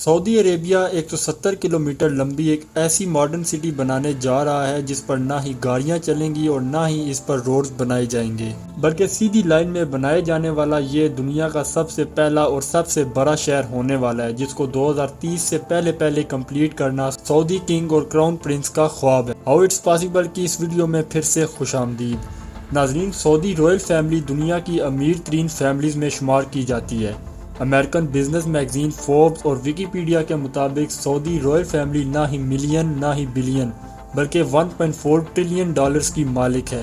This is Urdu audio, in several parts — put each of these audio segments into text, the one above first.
سعودی عربیہ 170 کلومیٹر لمبی ایک ایسی ماڈرن سٹی بنانے جا رہا ہے جس پر نہ ہی گاڑیاں چلیں گی اور نہ ہی اس پر روڈز بنائے جائیں گے، بلکہ سیدھی لائن میں بنائے جانے والا یہ دنیا کا سب سے پہلا اور سب سے بڑا شہر ہونے والا ہے، جس کو 2030 سے پہلے کمپلیٹ کرنا سعودی کنگ اور کراؤن پرنس کا خواب ہے۔ ہاؤ اٹس پاسبل کی اس ویڈیو میں پھر سے خوش آمدید۔ ناظرین، سعودی رائل فیملی دنیا کی امیر ترین فیملیز میں شمار کی جاتی ہے۔ امریکن بزنس میگزین فوربس اور ویکیپیڈیا کے مطابق سعودی رائل فیملی نہ ہی ملین نہ ہی بلین بلکہ 1.4 ٹریلین ڈالرز کی مالک ہے۔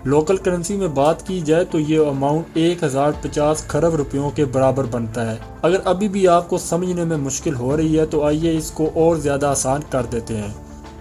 لوکل کرنسی میں بات کی جائے تو یہ اماؤنٹ 1050 کھرب روپیوں کے برابر بنتا ہے۔ اگر ابھی بھی آپ کو سمجھنے میں مشکل ہو رہی ہے تو آئیے اس کو اور زیادہ آسان کر دیتے ہیں۔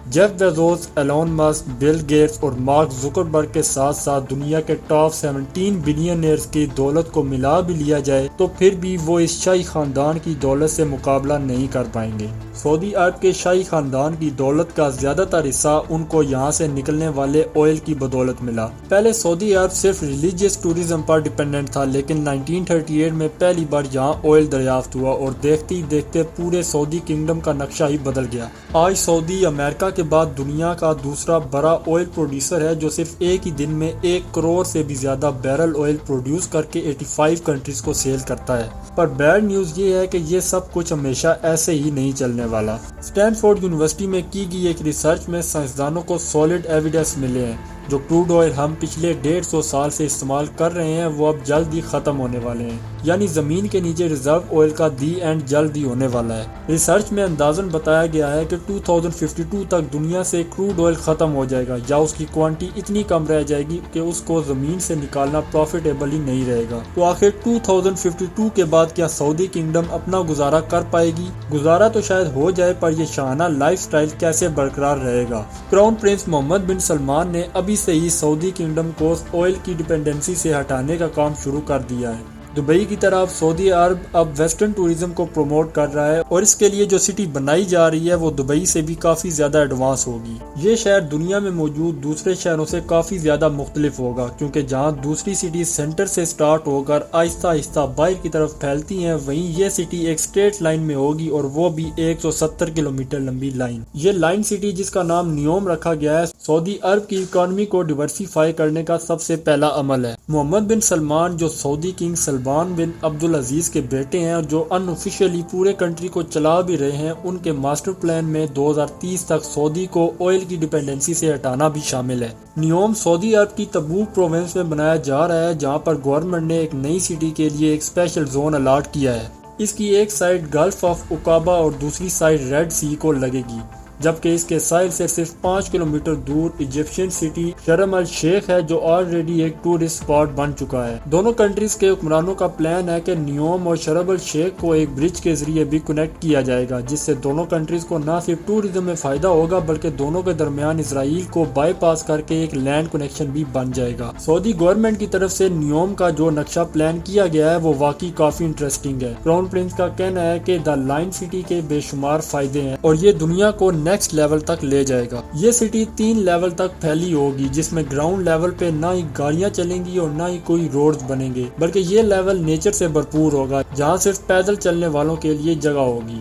Jeff Bezos, Elon Musk, Bill Gates اور مارک زکربرگ کے ساتھ ساتھ دنیا کے ٹاپ 17 بلینئرز کی دولت کو ملا بھی لیا جائے تو پھر بھی وہ اس شاہی خاندان کی دولت سے مقابلہ نہیں کر پائیں گے۔ سعودی عرب کے شاہی خاندان کی دولت کا زیادہ تر حصہ ان کو یہاں سے نکلنے والے آئل کی بدولت ملا۔ پہلے سعودی عرب صرف ریلیجیس ٹورزم پر ڈیپینڈنٹ تھا، لیکن 1938 میں پہلی بار یہاں آئل دریافت ہوا اور دیکھتے ہی دیکھتے پورے سعودی کنگڈم کا نقشہ ہی بدل گیا۔ آج سعودی امریکہ کے بعد دنیا کا دوسرا بڑا آئل پروڈیوسر ہے، جو صرف ایک ہی دن میں 1 کروڑ سے بھی زیادہ بیرل آئل پروڈیوس کر کے 85 کنٹریز کو سیل کرتا ہے۔ پر بیڈ نیوز یہ ہے کہ یہ سب کچھ ہمیشہ ایسے ہی نہیں چلنے والا۔ اسٹینفورڈ یونیورسٹی میں کی گئی ایک ریسرچ میں سائنسدانوں کو سالڈ ایویڈنس ملے ہیں جو کروڈ آئل ہم پچھلے 150 سال سے استعمال کر رہے ہیں وہ اب جلد ہی ختم ہونے والے ہیں، یعنی زمین کے نیچے ریزرو آئل کا دی اینڈ جلد ہی ہونے والا ہے۔ ریسرچ میں اندازاً بتایا گیا ہے کہ 2052 تک دنیا سے کروڈ آئل ختم ہو جائے گا یا اس کی کوانٹٹی اتنی کم رہ جائے گی کہ اس کو زمین سے نکالنا پروفیٹیبل ہی نہیں رہے گا۔ تو آخر 2052 کے بعد کیا سعودی کنگڈم اپنا گزارا کر پائے گی؟ گزارا تو شاید ہو جائے، پر یہ شاہانہ لائف سٹائل کیسے برقرار رہے گا؟ کراؤن پرنس محمد بن سلمان نے ابھی سے ہی سعودی کنگڈم کو آئل کی ڈیپینڈنسی سے ہٹانے کا کام شروع کر دیا ہے۔ دبئی کی طرف سعودی عرب اب ویسٹرن ٹورزم کو پروموٹ کر رہا ہے اور اس کے لیے جو سٹی بنائی جا رہی ہے وہ دبئی سے بھی کافی زیادہ ایڈوانس ہوگی۔ یہ شہر دنیا میں موجود دوسرے شہروں سے کافی زیادہ مختلف ہوگا، کیونکہ جہاں دوسری سٹی سینٹر سے سٹارٹ ہو کر آہستہ آہستہ باہر کی طرف پھیلتی ہیں، وہیں یہ سٹی ایک سٹریٹ لائن میں ہوگی اور وہ بھی 170 کلومیٹر لمبی لائن۔ یہ لائن سٹی، جس کا نام نیوم رکھا گیا ہے، سعودی عرب کی اکانومی کو ڈیورسیفائی کرنے کا سب سے پہلا عمل ہے۔ محمد بن سلمان، جو سعودی کنگ سلمان بن عبدالعزیز کے بیٹے ہیں اور جو ان آفیشیلی پورے کنٹری کو چلا بھی رہے ہیں، ان کے ماسٹر پلان میں 2030 تک سعودی کو آئل کی ڈیپینڈنسی سے ہٹانا بھی شامل ہے۔ نیوم سعودی عرب کی تبوک پروونس میں بنایا جا رہا ہے، جہاں پر گورنمنٹ نے ایک نئی سٹی کے لیے ایک اسپیشل زون الاٹ کیا ہے۔ اس کی ایک سائڈ گلف آف عقابہ اور دوسری سائڈ ریڈ سی کو لگے گی، جبکہ اس کے ساحل سے صرف 5 کلومیٹر دور ایجپشین سٹی شرم الشیخ ہے، جو آلریڈی ایک ٹورسٹ اسپاٹ بن چکا ہے۔ دونوں کنٹریز کے حکمرانوں کا پلان ہے کہ نیوم اور شرم الشیخ کو ایک برج کے ذریعے بھی کنیکٹ کیا جائے گا، جس سے دونوں کنٹریز کو نہ صرف ٹورزم میں فائدہ ہوگا بلکہ دونوں کے درمیان اسرائیل کو بائی پاس کر کے ایک لینڈ کنیکشن بھی بن جائے گا۔ سعودی گورنمنٹ کی طرف سے نیوم کا جو نقشہ پلان کیا گیا ہے وہ واقعی کافی انٹرسٹنگ ہے۔ کراؤن پرنس کا کہنا ہے کہ دا لائن سٹی کے بے شمار فائدے ہیں اور یہ دنیا کو نیکسٹ لیول تک لے جائے گا۔ یہ سٹی 3 لیول تک پھیلی ہوگی، جس میں گراؤنڈ لیول پہ نہ ہی گاڑیاں چلیں گی اور نہ ہی کوئی روڈز بنیں گے، بلکہ یہ لیول نیچر سے بھرپور ہوگا، جہاں صرف پیدل چلنے والوں کے لیے جگہ ہوگی۔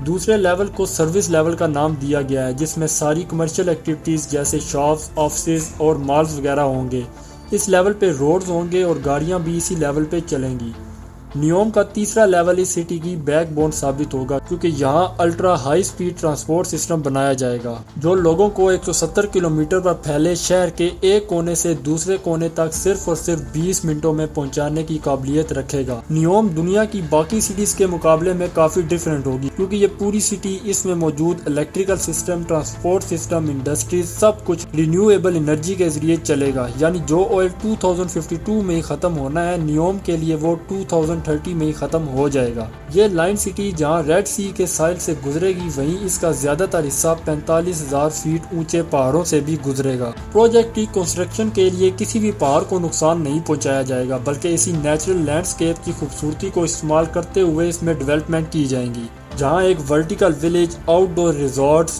دوسرے لیول کو سروس لیول کا نام دیا گیا ہے، جس میں ساری کمرشل ایکٹیویٹیز جیسے شاپس، آفسز اور مالز وغیرہ ہوں گے۔ اس لیول پہ روڈز ہوں گے اور گاڑیاں بھی اسی لیول پہ چلیں گی۔ نیوم کا تیسرا لیول اس سٹی کی بیک بون ثابت ہوگا، کیونکہ یہاں ultra high speed transport system بنایا جائے گا جو لوگوں کو 170 کلومیٹر پر پھیلے شہر کے ایک کونے سے دوسرے کونے تک صرف اور صرف 20 منٹوں میں پہنچانے کی قابلیت رکھے گا۔ نیوم دنیا کی باقی سٹیز کے مقابلے میں کافی ڈیفرنٹ ہوگی، کیونکہ یہ پوری سٹی، اس میں موجود electrical system, transport system, industries, سب کچھ رینیویبل انرجی کے ذریعے چلے گا، یعنی جو آئل 2052 میں ہی ختم ہونا ہے، نیوم کے لیے وہ 2030 میں ہی ختم ہو جائے گا۔ یہ لائن سٹی جہاں ریڈ سی کے ساحل سے گزرے گی، وہیں اس کا زیادہ تر حصہ 45,000 فیٹ اونچے پہاڑوں سے بھی گزرے گا۔ پروجیکٹ کی کنسٹرکشن کے لیے کسی بھی پہاڑ کو نقصان نہیں پہنچایا جائے گا، بلکہ اسی نیچرل لینڈسکیپ کی خوبصورتی کو استعمال کرتے ہوئے اس میں ڈیولپمنٹ کی جائیں گی، جہاں ایک ورٹیکل ولیج، آؤٹ ڈور ریزورٹس،